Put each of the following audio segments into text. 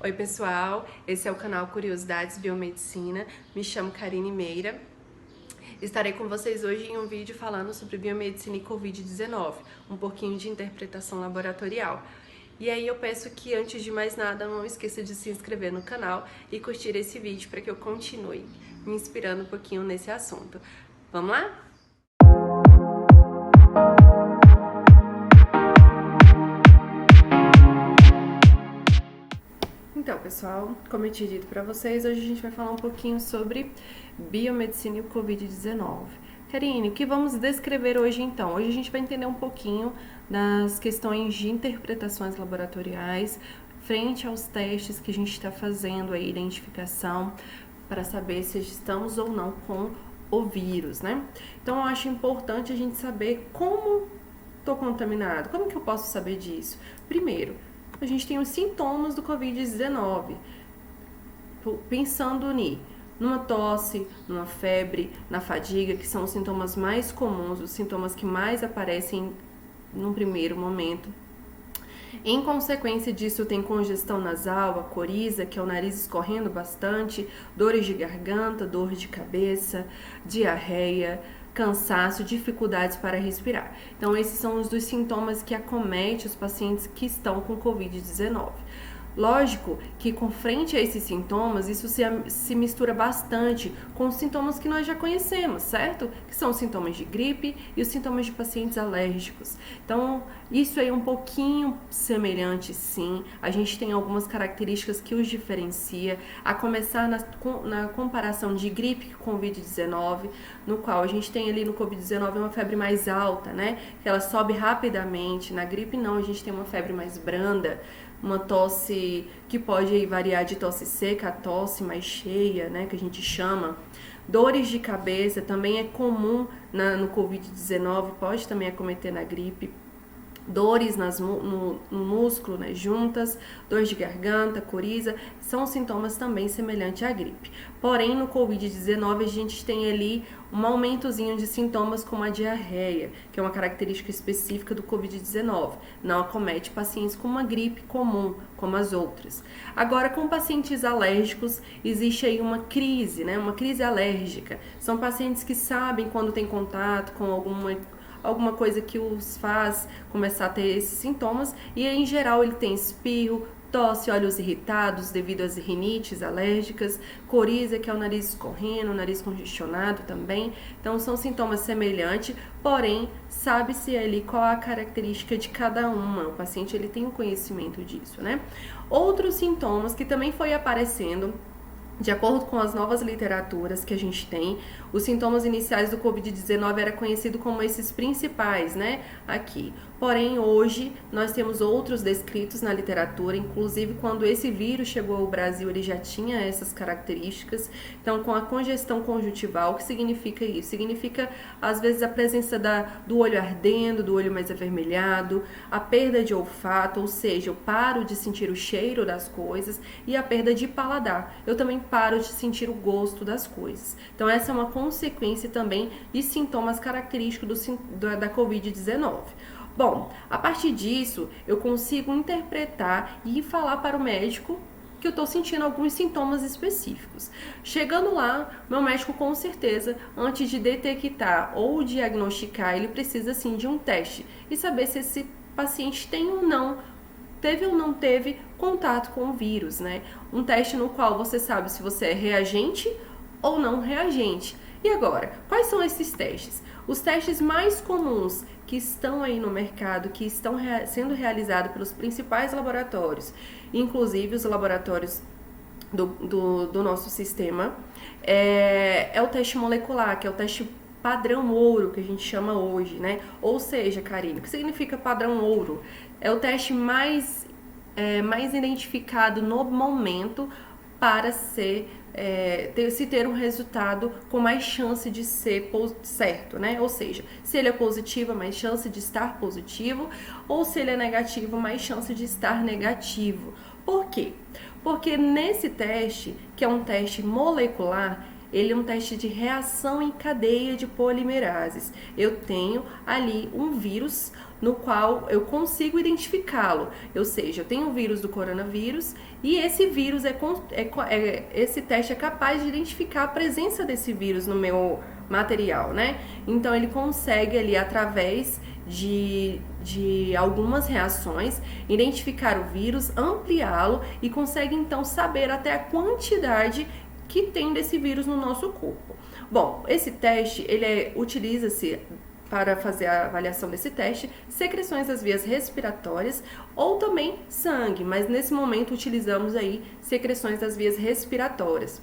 Oi pessoal, esse é o canal Curiosidades Biomedicina, me chamo Karine Meira. Estarei com vocês hoje em um vídeo falando sobre biomedicina e Covid-19, um pouquinho de interpretação laboratorial. E aí eu peço que antes de mais nada não esqueça de se inscrever no canal e curtir esse vídeo para que eu continue me inspirando um pouquinho nesse assunto. Vamos lá? Então, pessoal, como eu tinha dito para vocês, hoje a gente vai falar um pouquinho sobre biomedicina e o Covid-19. Karine, o que vamos descrever hoje então? Hoje a gente vai entender um pouquinho das questões de interpretações laboratoriais frente aos testes que a gente está fazendo, a identificação, para saber se estamos ou não com o vírus, né? Então, eu acho importante a gente saber como estou contaminado. Como que eu posso saber disso? Primeiro, a gente tem os sintomas do Covid-19, pensando numa tosse, numa febre, na fadiga, que são os sintomas mais comuns, os sintomas que mais aparecem num primeiro momento. Em consequência disso, tem congestão nasal, a coriza, que é o nariz escorrendo bastante, dores de garganta, dor de cabeça, diarreia, cansaço, dificuldades para respirar. Então, esses são os dos sintomas que acometem os pacientes que estão com Covid-19. Lógico que com frente a esses sintomas, isso se mistura bastante com os sintomas que nós já conhecemos, certo? Que são os sintomas de gripe e os sintomas de pacientes alérgicos. Então, isso aí é um pouquinho semelhante, sim. A gente tem algumas características que os diferencia, a começar na comparação de gripe com Covid-19, no qual a gente tem ali no Covid-19 uma febre mais alta, né? Que ela sobe rapidamente. Na gripe não, a gente tem uma febre mais branda, uma tosse que pode variar de tosse seca a tosse mais cheia, né, que a gente chama. Dores de cabeça também é comum no Covid-19, pode também acometer na gripe. Dores no músculo, né, juntas, dores de garganta, coriza, são sintomas também semelhantes à gripe. Porém, no Covid-19, a gente tem ali um aumentozinho de sintomas como a diarreia, que é uma característica específica do Covid-19. Não acomete pacientes com uma gripe comum, como as outras. Agora, com pacientes alérgicos, existe aí uma crise, né, uma crise alérgica. São pacientes que sabem quando tem contato com alguma coisa que os faz começar a ter esses sintomas, e em geral ele tem espirro, tosse, olhos irritados devido às rinites alérgicas, coriza, que é o nariz escorrendo, o nariz congestionado também. Então são sintomas semelhantes, porém sabe-se ali qual a característica de cada uma. O paciente ele tem um conhecimento disso, né? Outros sintomas que também foi aparecendo de acordo com as novas literaturas que a gente tem, os sintomas iniciais do Covid-19 era conhecido como esses principais, né, aqui. Porém, hoje, nós temos outros descritos na literatura, inclusive quando esse vírus chegou ao Brasil, ele já tinha essas características. Então, com a congestão conjuntival, o que significa isso? Significa, às vezes, a presença do olho ardendo, do olho mais avermelhado, a perda de olfato, ou seja, eu paro de sentir o cheiro das coisas, e a perda de paladar. Eu também paro de sentir o gosto das coisas. Então, essa é uma consequência também de sintomas característicos da Covid-19. Bom, a partir disso, eu consigo interpretar e falar para o médico que eu estou sentindo alguns sintomas específicos. Chegando lá, meu médico com certeza, antes de detectar ou diagnosticar, ele precisa sim de um teste e saber se esse paciente tem ou não teve ou não teve contato com o vírus, né? Um teste no qual você sabe se você é reagente ou não reagente. E agora, quais são esses testes? Os testes mais comuns que estão aí no mercado, que estão sendo realizados pelos principais laboratórios, inclusive os laboratórios do nosso sistema, é o teste molecular, que é o teste padrão ouro, que a gente chama hoje, né? Ou seja, Karine, o que significa padrão ouro? É o teste mais identificado no momento para se ter um resultado com mais chance de ser certo, né? Ou seja, se ele é positivo, mais chance de estar positivo, ou se ele é negativo, mais chance de estar negativo. Por quê? Porque nesse teste, que é um teste molecular, ele é um teste de reação em cadeia de polimerases. Eu tenho ali um vírus no qual eu consigo identificá-lo, ou seja, eu tenho o vírus do coronavírus e esse vírus esse teste é capaz de identificar a presença desse vírus no meu material, né? Então ele consegue ali através de algumas reações, identificar o vírus, ampliá-lo e consegue então saber até a quantidade que tem desse vírus no nosso corpo. Bom, esse teste, utiliza-se para fazer a avaliação desse teste, secreções das vias respiratórias ou também sangue, mas nesse momento utilizamos aí secreções das vias respiratórias.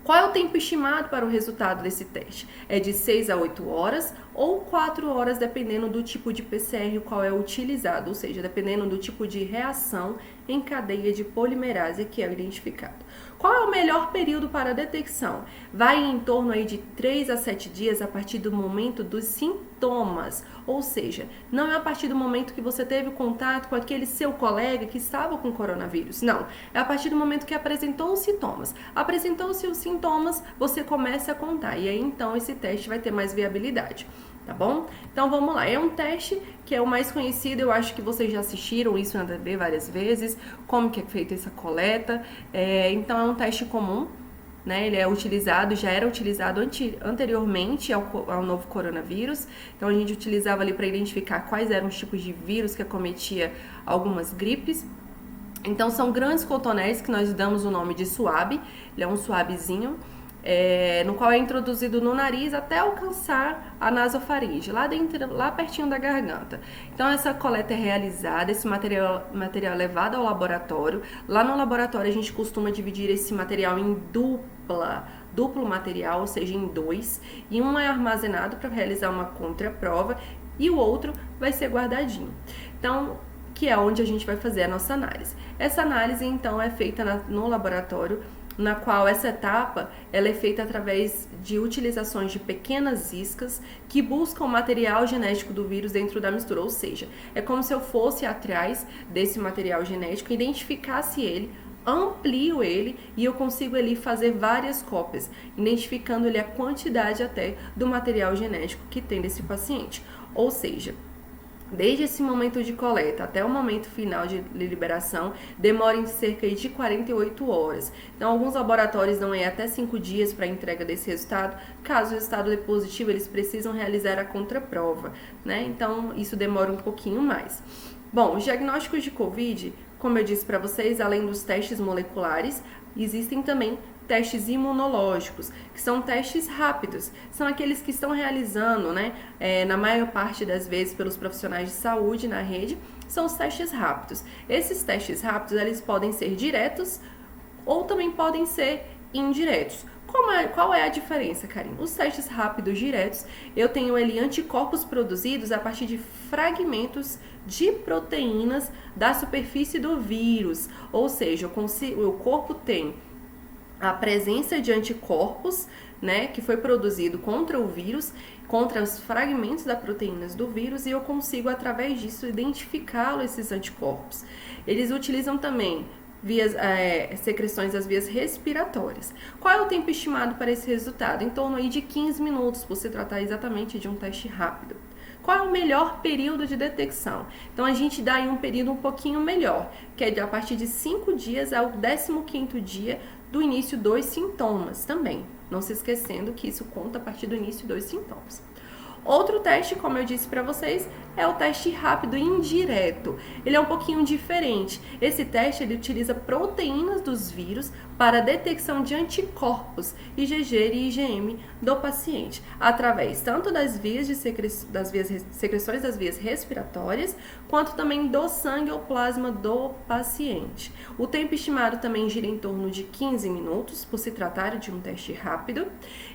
Qual é o tempo estimado para o resultado desse teste? É de 6 a 8 horas ou 4 horas, dependendo do tipo de PCR qual é utilizado, ou seja, dependendo do tipo de reação em cadeia de polimerase que é identificado. Qual é o melhor período para a detecção? Vai em torno aí de 3 a 7 dias a partir do momento dos sintomas, ou seja, não é a partir do momento que você teve contato com aquele seu colega que estava com coronavírus, não, é a partir do momento que apresentou os sintomas. Apresentou-se os sintomas, você começa a contar e aí então esse teste vai ter mais viabilidade. Tá bom? Então vamos lá, é um teste que é o mais conhecido, eu acho que vocês já assistiram isso na TV várias vezes, como que é feita essa coleta, então é um teste comum, né? Ele é utilizado, já era utilizado anteriormente ao novo coronavírus, então a gente utilizava ali para identificar quais eram os tipos de vírus que acometia algumas gripes. Então são grandes cotonéis que nós damos o nome de swab, ele é um swabzinho, no qual é introduzido no nariz até alcançar a nasofaringe, lá dentro, lá pertinho da garganta. Então essa coleta é realizada, esse material é levado ao laboratório. Lá no laboratório a gente costuma dividir esse material em duplo material, ou seja, em 2, e um é armazenado para realizar uma contraprova e o outro vai ser guardadinho. Então, que é onde a gente vai fazer a nossa análise. Essa análise então é feita no laboratório, na qual essa etapa ela é feita através de utilizações de pequenas iscas que buscam o material genético do vírus dentro da mistura, ou seja, é como se eu fosse atrás desse material genético, identificasse ele, amplio ele e eu consigo ali fazer várias cópias, identificando ali a quantidade até do material genético que tem desse paciente, ou seja, desde esse momento de coleta até o momento final de liberação, demora em cerca de 48 horas. Então, alguns laboratórios dão até 5 dias para a entrega desse resultado. Caso o resultado dê positivo, eles precisam realizar a contraprova, né? Então, isso demora um pouquinho mais. Bom, os diagnósticos de COVID, como eu disse para vocês, além dos testes moleculares, existem também testes imunológicos, que são testes rápidos, são aqueles que estão realizando, né, na maior parte das vezes pelos profissionais de saúde na rede, são os testes rápidos. Esses testes rápidos, eles podem ser diretos ou também podem ser indiretos. Qual é a diferença, Karine? Os testes rápidos diretos, eu tenho ali anticorpos produzidos a partir de fragmentos de proteínas da superfície do vírus, ou seja, o corpo tem a presença de anticorpos, né, que foi produzido contra o vírus, contra os fragmentos das proteínas do vírus, e eu consigo, através disso, identificá-lo, esses anticorpos. Eles utilizam também secreções das vias respiratórias. Qual é o tempo estimado para esse resultado? Em torno aí de 15 minutos, por se tratar exatamente de um teste rápido. Qual é o melhor período de detecção? Então, a gente dá aí um período um pouquinho melhor, que é a partir de 5 dias ao 15º dia do início dos sintomas também. Não se esquecendo que isso conta a partir do início dos sintomas. Outro teste, como eu disse para vocês, é o teste rápido indireto. Ele é um pouquinho diferente. Esse teste ele utiliza proteínas dos vírus para a detecção de anticorpos IgG e IgM do paciente, através tanto das secreções das vias respiratórias, quanto também do sangue ou plasma do paciente. O tempo estimado também gira em torno de 15 minutos, por se tratar de um teste rápido,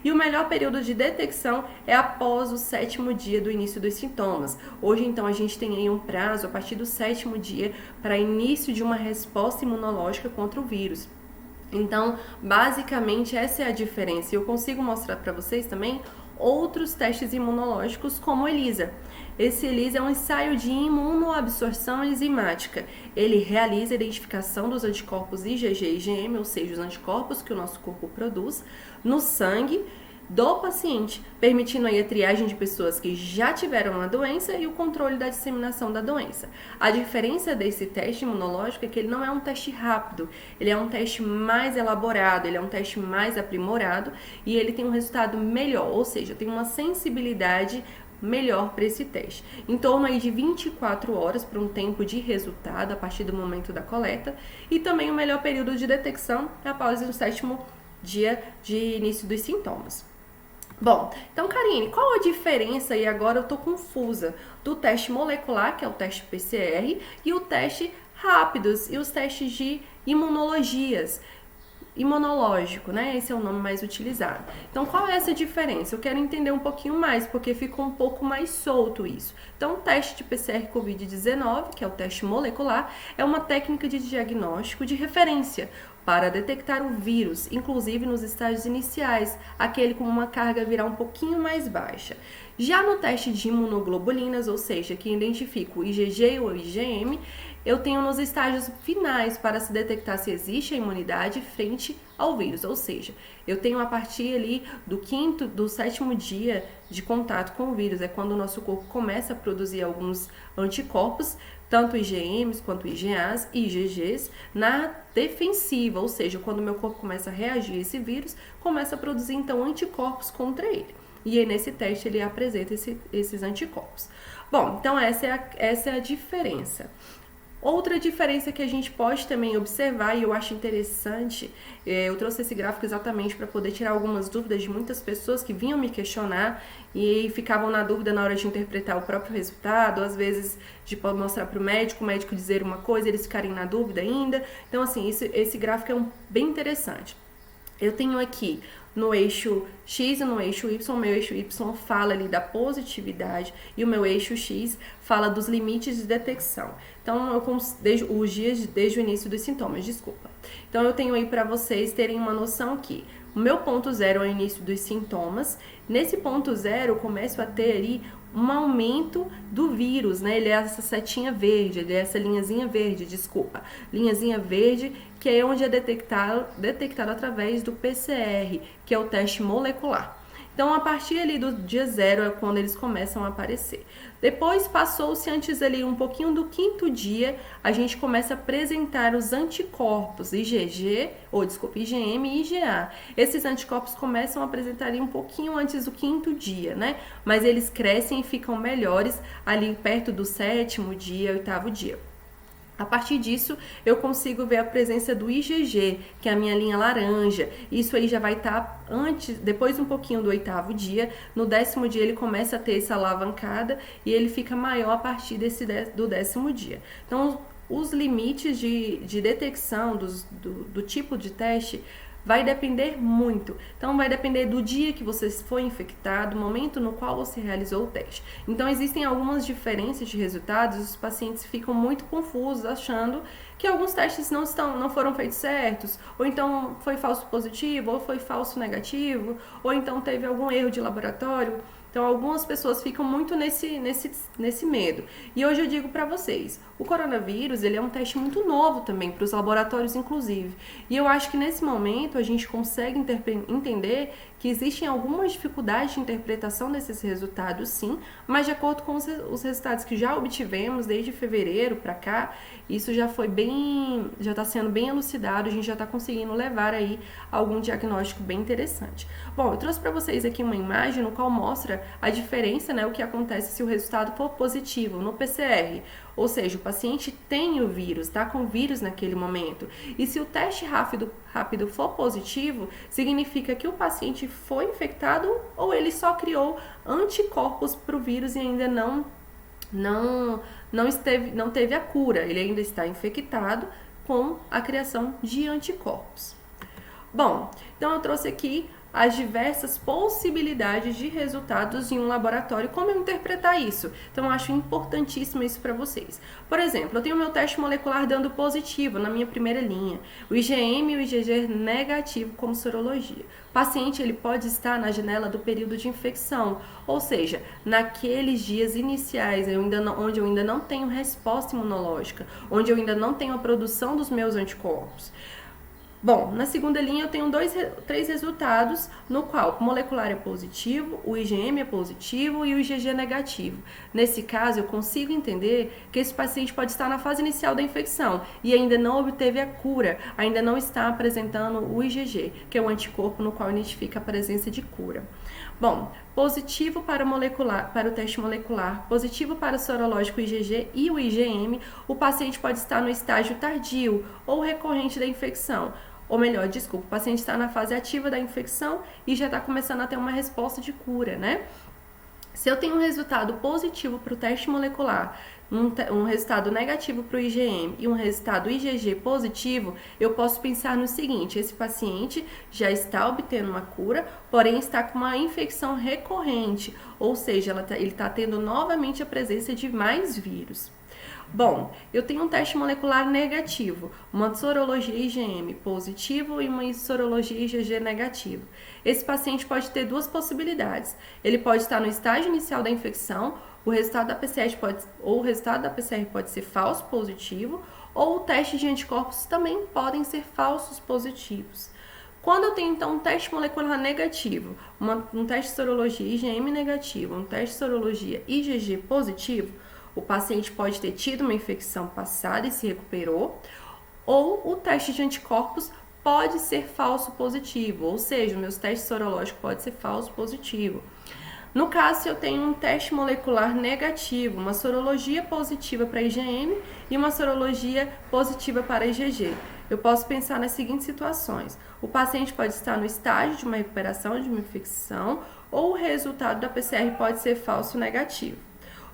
e o melhor período de detecção é após o 7º dia do início dos sintomas. Hoje, então, a gente tem aí um prazo a partir do 7º dia para início de uma resposta imunológica contra o vírus. Então, basicamente, essa é a diferença. Eu consigo mostrar para vocês também outros testes imunológicos, como o ELISA. Esse ELISA é um ensaio de imunoabsorção enzimática. Ele realiza a identificação dos anticorpos IgG e IgM, ou seja, os anticorpos que o nosso corpo produz, no sangue do paciente, permitindo aí a triagem de pessoas que já tiveram a doença e o controle da disseminação da doença. A diferença desse teste imunológico é que ele não é um teste rápido, ele é um teste mais elaborado, ele é um teste mais aprimorado e ele tem um resultado melhor, ou seja, tem uma sensibilidade melhor para esse teste. Em torno aí de 24 horas para um tempo de resultado a partir do momento da coleta e também o melhor período de detecção após o 7º dia de início dos sintomas. Bom, então, Karine, qual a diferença, e agora eu tô confusa, do teste molecular, que é o teste PCR, e o teste rápidos, e os testes de imunológico, né? Esse é o nome mais utilizado. Então, qual é essa diferença? Eu quero entender um pouquinho mais, porque ficou um pouco mais solto isso. Então, o teste de PCR COVID-19, que é o teste molecular, é uma técnica de diagnóstico de referência para detectar o vírus, inclusive nos estágios iniciais, aquele com uma carga viral um pouquinho mais baixa. Já no teste de imunoglobulinas, ou seja, que identifica o IgG ou IgM, eu tenho nos estágios finais para se detectar se existe a imunidade frente ao vírus, ou seja, eu tenho a partir ali do 7º dia de contato com o vírus, é quando o nosso corpo começa a produzir alguns anticorpos, tanto IgMs quanto IgAs e IgGs, na defensiva, ou seja, quando o meu corpo começa a reagir a esse vírus, começa a produzir então anticorpos contra ele. E aí nesse teste ele apresenta esses anticorpos. Bom, então essa é a diferença. Outra diferença que a gente pode também observar, e eu acho interessante, eu trouxe esse gráfico exatamente para poder tirar algumas dúvidas de muitas pessoas que vinham me questionar e ficavam na dúvida na hora de interpretar o próprio resultado, às vezes de mostrar para o médico dizer uma coisa, eles ficarem na dúvida ainda. Então, assim, esse gráfico é bem interessante. Eu tenho aqui no eixo X e no eixo Y, o meu eixo Y fala ali da positividade e o meu eixo X fala dos limites de detecção. Então, os dias desde o início dos sintomas, desculpa. Então, eu tenho aí para vocês terem uma noção que o meu ponto zero é o início dos sintomas. Nesse ponto zero, eu começo a ter ali um aumento do vírus, né? Ele é essa setinha verde, ele é essa linhazinha verde, linhazinha verde, que é onde é detectado através do PCR, que é o teste molecular. Então, a partir ali do dia zero é quando eles começam a aparecer. Depois, passou-se antes ali um pouquinho do 5º dia, a gente começa a apresentar os anticorpos IgM e IgA. Esses anticorpos começam a apresentar ali um pouquinho antes do 5º dia, né? Mas eles crescem e ficam melhores ali perto do 7º dia, 8º dia. A partir disso, eu consigo ver a presença do IgG, que é a minha linha laranja. Isso aí já vai estar depois um pouquinho do 8º dia. No 10º dia ele começa a ter essa alavancada e ele fica maior a partir do 10º dia. Então, os limites de detecção do tipo de teste vai depender muito. Então, vai depender do dia que você foi infectado, do momento no qual você realizou o teste. Então, existem algumas diferenças de resultados, os pacientes ficam muito confusos, achando que alguns testes não foram feitos certos, ou então foi falso positivo, ou foi falso negativo, ou então teve algum erro de laboratório. Então, algumas pessoas ficam muito nesse medo. E hoje eu digo para vocês, o coronavírus, ele é um teste muito novo também, para os laboratórios, inclusive. E eu acho que nesse momento a gente consegue entender que existem algumas dificuldades de interpretação desses resultados, sim, mas de acordo com os resultados que já obtivemos desde fevereiro para cá, isso já está sendo bem elucidado, a gente já está conseguindo levar aí algum diagnóstico bem interessante. Bom, eu trouxe para vocês aqui uma imagem no qual mostra a diferença, né, o que acontece se o resultado for positivo no PCR, ou seja, o paciente tem o vírus, está com o vírus naquele momento, e se o teste rápido for positivo, significa que o paciente foi infectado ou ele só criou anticorpos para o vírus e ainda não teve a cura, ele ainda está infectado com a criação de anticorpos. Bom, então eu trouxe aqui as diversas possibilidades de resultados em um laboratório, como eu interpretar isso. Então, eu acho importantíssimo isso para vocês. Por exemplo, eu tenho meu teste molecular dando positivo na minha primeira linha, o IgM e o IgG negativo como sorologia. O paciente ele pode estar na janela do período de infecção, ou seja, naqueles dias iniciais onde eu ainda não tenho resposta imunológica, onde eu ainda não tenho a produção dos meus anticorpos. Bom, na segunda linha eu tenho três resultados, no qual o molecular é positivo, o IgM é positivo e o IgG é negativo. Nesse caso, eu consigo entender que esse paciente pode estar na fase inicial da infecção e ainda não obteve a cura, ainda não está apresentando o IgG, que é o anticorpo no qual identifica a presença de cura. Bom, positivo para o teste molecular, positivo para o sorológico IgG e o IgM, o paciente pode estar no estágio tardio ou recorrente da infecção. Ou melhor, desculpa, o paciente está na fase ativa da infecção e já está começando a ter uma resposta de cura, né? Se eu tenho um resultado positivo para o teste molecular, um resultado negativo para o IgM e um resultado IgG positivo, eu posso pensar no seguinte: esse paciente já está obtendo uma cura, porém está com uma infecção recorrente, ou seja, ele está tendo novamente a presença de mais vírus. Bom, eu tenho um teste molecular negativo, uma sorologia IgM positivo e uma sorologia IgG negativo. Esse paciente pode ter duas possibilidades. Ele pode estar no estágio inicial da infecção, o resultado da PCR pode ser falso positivo, ou o teste de anticorpos também podem ser falsos positivos. Quando eu tenho, então, um teste molecular negativo, um teste de sorologia IgM negativo, um teste de sorologia IgG positivo, o paciente pode ter tido uma infecção passada e se recuperou, ou o teste de anticorpos pode ser falso positivo, ou seja, meus testes sorológicos podem ser falso positivo. No caso, se eu tenho um teste molecular negativo, uma sorologia positiva para IgM e uma sorologia positiva para IgG, eu posso pensar nas seguintes situações. O paciente pode estar no estágio de uma recuperação de uma infecção, ou o resultado da PCR pode ser falso negativo.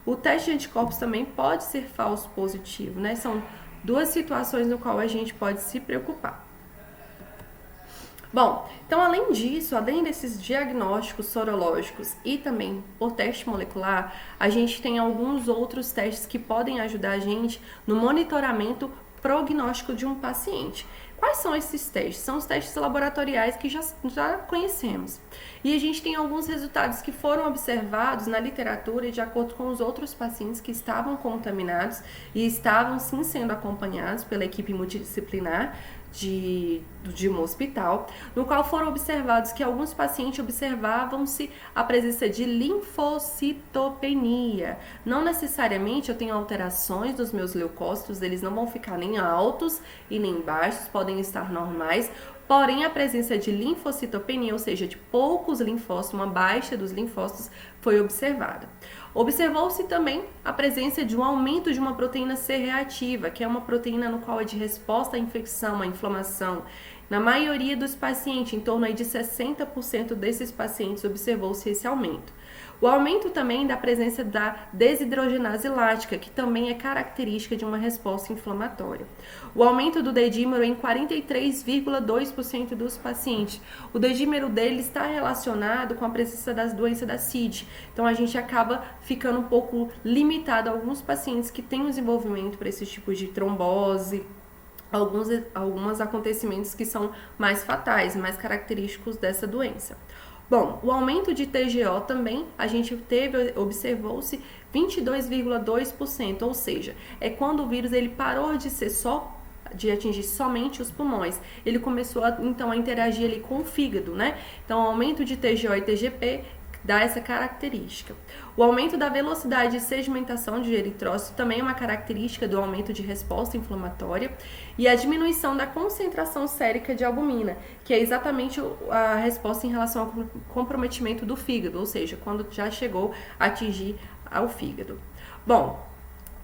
O teste de anticorpos também pode ser falso positivo, né? São duas situações no qual a gente pode se preocupar. Bom, então além disso, além desses diagnósticos sorológicos e também por teste molecular, a gente tem alguns outros testes que podem ajudar a gente no monitoramento prognóstico de um paciente. Quais são esses testes? São os testes laboratoriais que já conhecemos. E a gente tem alguns resultados que foram observados na literatura de acordo com os outros pacientes que estavam contaminados e estavam sim sendo acompanhados pela equipe multidisciplinar de um hospital, no qual foram observados que alguns pacientes observavam-se a presença de linfocitopenia. Não necessariamente eu tenho alterações dos meus leucócitos, eles não vão ficar nem altos e nem baixos, podem estar normais, porém a presença de linfocitopenia, ou seja, de poucos linfócitos, uma baixa dos linfócitos, foi observada. Observou-se também a presença de um aumento de uma proteína C reativa, que é uma proteína no qual é de resposta à infecção, à inflamação. Na maioria dos pacientes, em torno aí de 60% desses pacientes, observou-se esse aumento. O aumento também da presença da desidrogenase lática, que também é característica de uma resposta inflamatória. O aumento do D-dímero em 43,2% dos pacientes. O D-dímero dele está relacionado com a presença das doenças da CID. Então, a gente acaba ficando um pouco limitado a alguns pacientes que têm um desenvolvimento para esses tipos de trombose, alguns acontecimentos que são mais fatais, mais característicos dessa doença. Bom, o aumento de TGO também, observou-se 22,2%, ou seja, é quando o vírus ele parou de atingir somente os pulmões, ele começou então a interagir ali com o fígado, né? Então, o aumento de TGO e TGP dá essa característica. O aumento da velocidade de sedimentação de eritrócito também é uma característica do aumento de resposta inflamatória, e a diminuição da concentração sérica de albumina, que é exatamente a resposta em relação ao comprometimento do fígado, ou seja, quando já chegou a atingir ao fígado. Bom,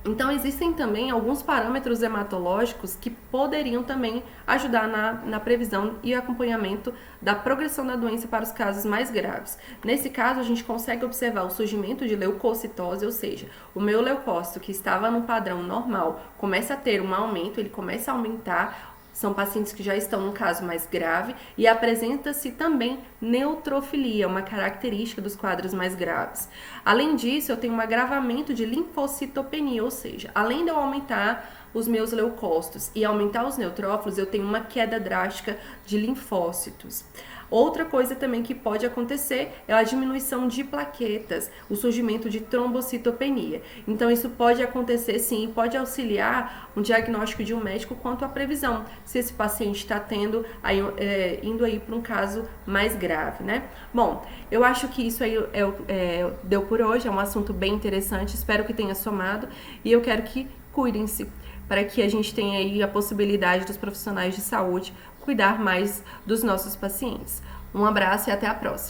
então existem também alguns parâmetros hematológicos que poderiam também ajudar na previsão e acompanhamento da progressão da doença para os casos mais graves. Nesse caso, a gente consegue observar o surgimento de leucocitose, ou seja, o meu leucócito que estava no padrão normal começa a ter um aumento, ele começa a aumentar são pacientes que já estão num caso mais grave e apresenta-se também neutrofilia, uma característica dos quadros mais graves. Além disso, eu tenho um agravamento de linfocitopenia, ou seja, além de eu aumentar os meus leucócitos e aumentar os neutrófilos, eu tenho uma queda drástica de linfócitos. Outra coisa também que pode acontecer é a diminuição de plaquetas, o surgimento de trombocitopenia. Então, isso pode acontecer sim, e pode auxiliar um diagnóstico de um médico quanto à previsão, se esse paciente está tendo indo aí para um caso mais grave, né? Bom, eu acho que isso aí deu por hoje, é um assunto bem interessante, espero que tenha somado e eu quero que cuidem-se, para que a gente tenha aí a possibilidade dos profissionais de saúde cuidar mais dos nossos pacientes. Um abraço e até a próxima!